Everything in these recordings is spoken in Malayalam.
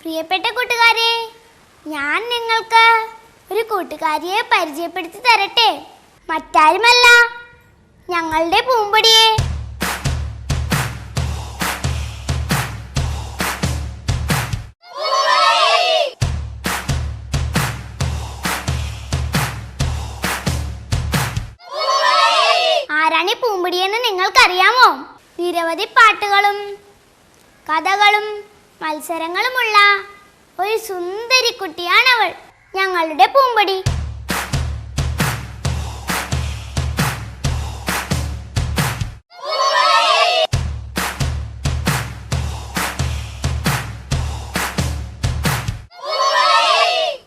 പ്രിയപ്പെട്ട കൂട്ടുകാരെ, ഞാൻ നിങ്ങൾക്ക് ഒരു കൂട്ടുകാരിയെ പരിചയപ്പെടുത്തി തരട്ടെ. മറ്റാരുമല്ല, ഞങ്ങളുടെ പൂമ്പൊടിയെ. ആരാണ് ഈ പൂമ്പൊടിയെന്ന് നിങ്ങൾക്കറിയാമോ? നിരവധി പാട്ടുകളും കഥകളും മത്സരങ്ങളുമുള്ള ഒരു സുന്ദരി കുട്ടിയാണവൾ, ഞങ്ങളുടെ പൂമ്പൊടി.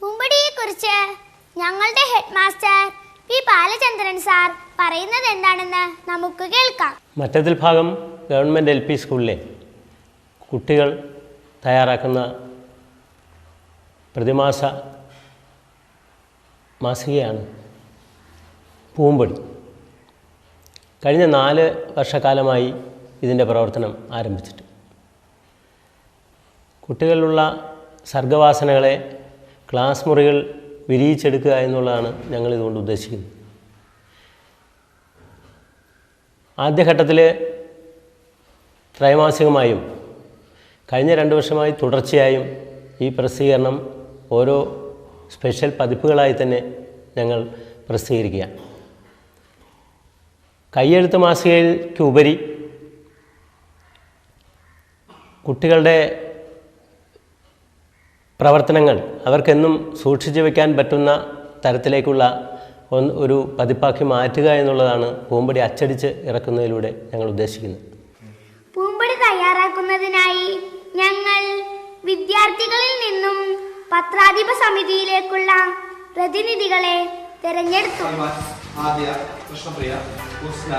പൂമ്പൊടിയെ കുറിച്ച് ഞങ്ങളുടെ head master P Balachandran sir പറയുന്നത് എന്താണെന്ന് നമുക്ക് കേൾക്കാം. മറ്റത്തിൽ ഭാഗം ഗവൺമെൻറ് LP സ്കൂളിലെ കുട്ടികൾ തയ്യാറാക്കുന്ന പ്രതിമാസ മാസികയാണ് പൂമ്പൊടി. കഴിഞ്ഞ 4 വർഷക്കാലമായി ഇതിൻ്റെ പ്രവർത്തനം ആരംഭിച്ചിട്ട് കുട്ടികളിലുള്ള സർഗവാസനകളെ ക്ലാസ് മുറികൾ വിരിയിച്ചെടുക്കുക എന്നുള്ളതാണ് ഞങ്ങളിതുകൊണ്ട് ഉദ്ദേശിക്കുന്നത്. ആദ്യഘട്ടത്തിൽ ത്രൈമാസികമായും കഴിഞ്ഞ 2 വർഷമായി തുടർച്ചയായും ഈ പ്രസിദ്ധീകരണം ഓരോ സ്പെഷ്യൽ പതിപ്പുകളായി തന്നെ ഞങ്ങൾ പ്രസിദ്ധീകരിക്കുക. കയ്യെഴുത്ത് മാസികയ്ക്കുപരി കുട്ടികളുടെ പ്രവർത്തനങ്ങൾ അവർക്കെന്നും സൂക്ഷിച്ചു വയ്ക്കാൻ പറ്റുന്ന തരത്തിലേക്കുള്ള ഒരു പതിപ്പാക്കി മാറ്റുക എന്നുള്ളതാണ് പൂമ്പൊടി അച്ചടിച്ച് ഇറക്കുന്നതിലൂടെ ഞങ്ങൾ ഉദ്ദേശിക്കുന്നത്. പൂമ്പൊടി തയ്യാറാക്കുന്നതിനായി ഞങ്ങൾ വിദ്യാർത്ഥികളിൽ നിന്നും പത്രാധിപ സമിതിയിലേക്കുള്ള പ്രതിനിധികളെ തിരഞ്ഞെടുത്തു. ആദ്യ, കൃഷ്ണപ്രിയ, ഉസ്ന,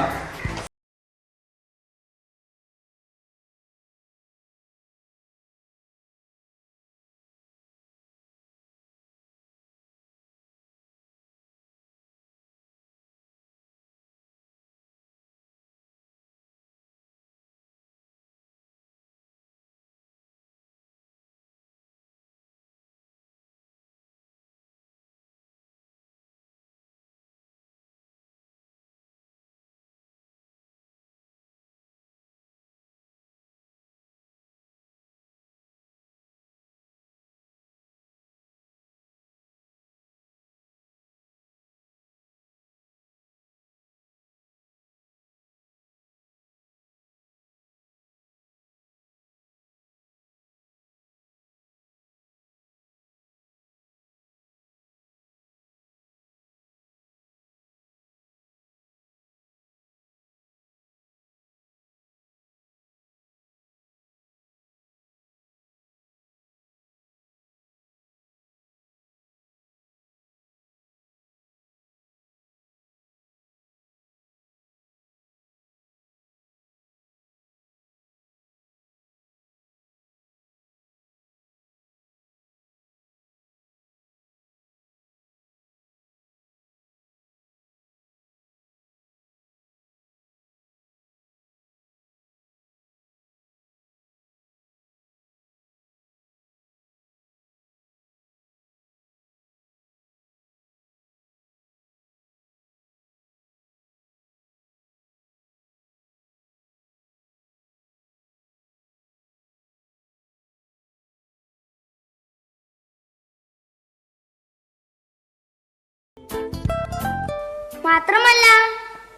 മാത്രമല്ല,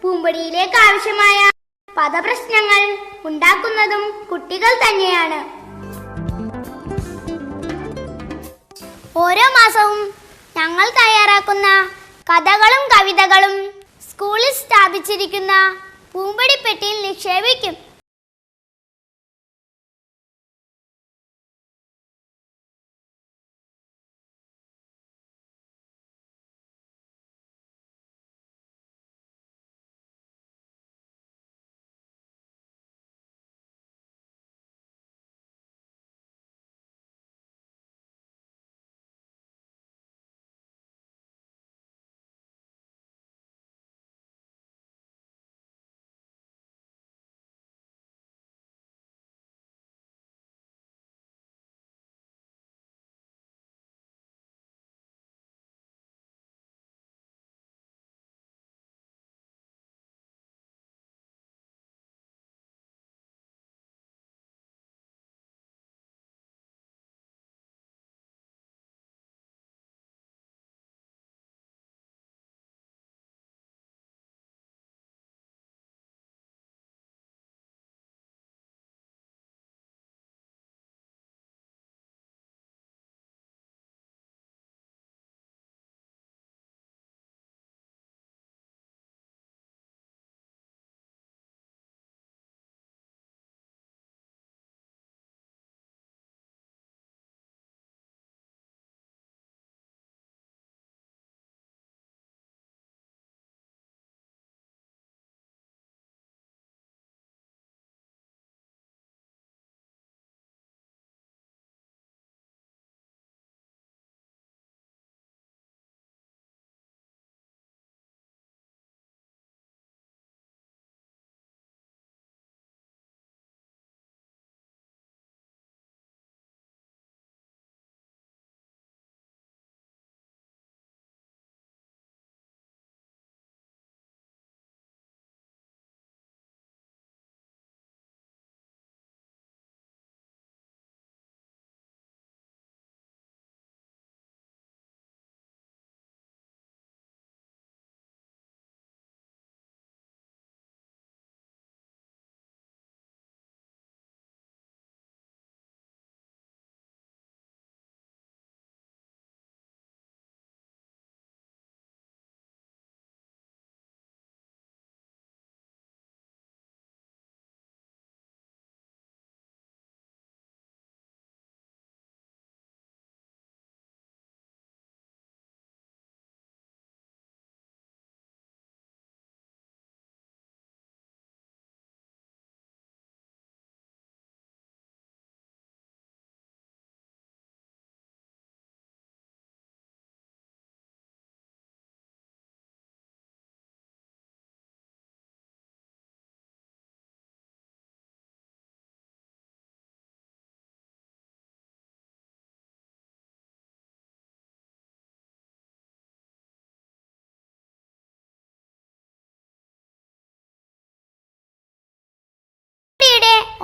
പൂമ്പൊടിയിലേക്ക് ആവശ്യമായ പദപ്രശ്നങ്ങൾ ഉണ്ടാക്കുന്നതും കുട്ടികൾ തന്നെയാണ്. ഓരോ മാസവും ഞങ്ങൾ തയ്യാറാക്കുന്ന കഥകളും കവിതകളും സ്കൂളിൽ സ്ഥാപിച്ചിരിക്കുന്ന പൂമ്പൊടി പെട്ടിയിൽ നിക്ഷേപിക്കും.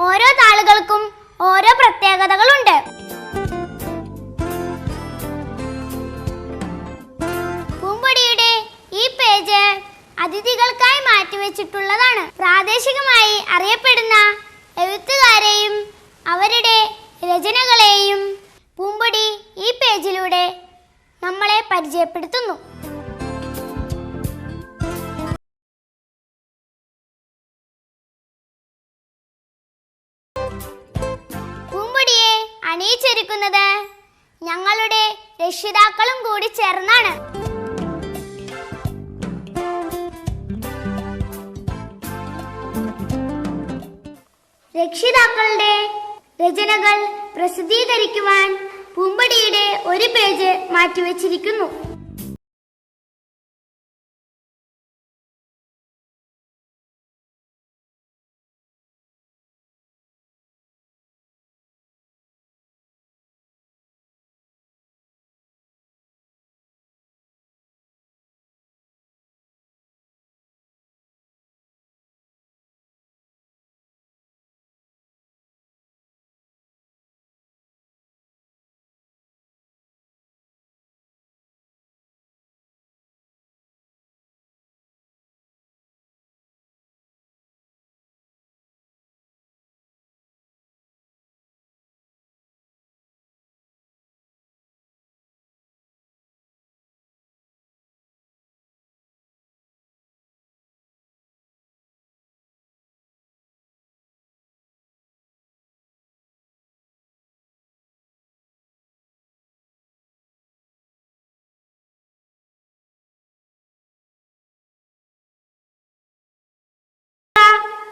ഓരോ താളുകൾക്കും ഓരോ പ്രത്യേകതകളുണ്ട്. പൂമ്പൊടിയുടെ ഈ പേജ് അതിഥികൾക്കായി മാറ്റിവെച്ചിട്ടുള്ളതാണ്. പ്രാദേശികമായി അറിയപ്പെടുന്ന എഴുത്തുകാരെയും അവരുടെ രചനകളെയും പൂമ്പൊടി ഈ പേജിലൂടെ നമ്മളെ പരിചയപ്പെടുത്തുന്നു. പൂമ്പൊടിയെ അണിയിച്ചൊരുക്കുന്നത് ഞങ്ങളുടെ രക്ഷിതാക്കളും കൂടി ചേർന്നാണ്. രക്ഷിതാക്കളുടെ രചനകൾ പ്രസിദ്ധീകരിക്കുവാൻ പൂമ്പൊടിയുടെ ഒരു പേജ് മാറ്റിവെച്ചിരിക്കുന്നു.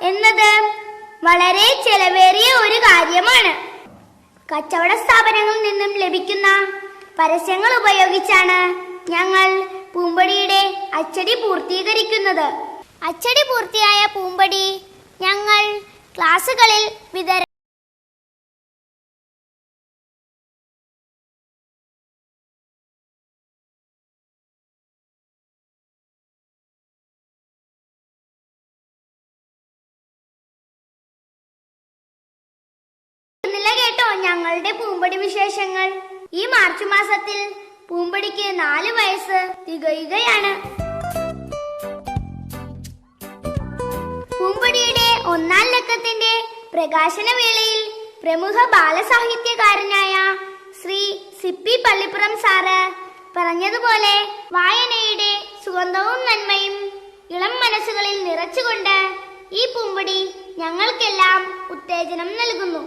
എന്നത് വളരെ ചെലവേറിയ ഒരു കാര്യമാണ്. കച്ചവട സ്ഥാപനങ്ങളിൽ നിന്നും ലഭിക്കുന്ന പരസ്യങ്ങൾ ഉപയോഗിച്ചാണ് ഞങ്ങൾ പൂമ്പൊടിയുടെ അച്ചടി പൂർത്തീകരിക്കുന്നത്. അച്ചടി പൂർത്തിയായ പൂമ്പൊടി ഞങ്ങൾ ക്ലാസുകളിൽ വിതരണം കേട്ടോ ഞങ്ങളുടെ പൂമ്പൊടി വിശേഷങ്ങൾ. ഈ മാർച്ച് മാസത്തിൽ പൂമ്പൊടിക്ക് 4 വയസ്സ് തികയുകയാണ്. പൂമ്പൊടിയുടെ 1-ാം ലക്കത്തിന്റെ പ്രകാശന വേളയിൽ പ്രമുഖ ബാലസാഹിത്യകാരനായ ശ്രീ സിപ്പി പള്ളിപ്പുറം സാറ് പറഞ്ഞതുപോലെ വായനയുടെ സുഗന്ധവും നന്മയും ഇളം മനസ്സുകളിൽ നിറച്ചുകൊണ്ട് ഈ പൂമ്പൊടി ഞങ്ങൾക്കെല്ലാം ഉത്തേജനം നൽകുന്നു.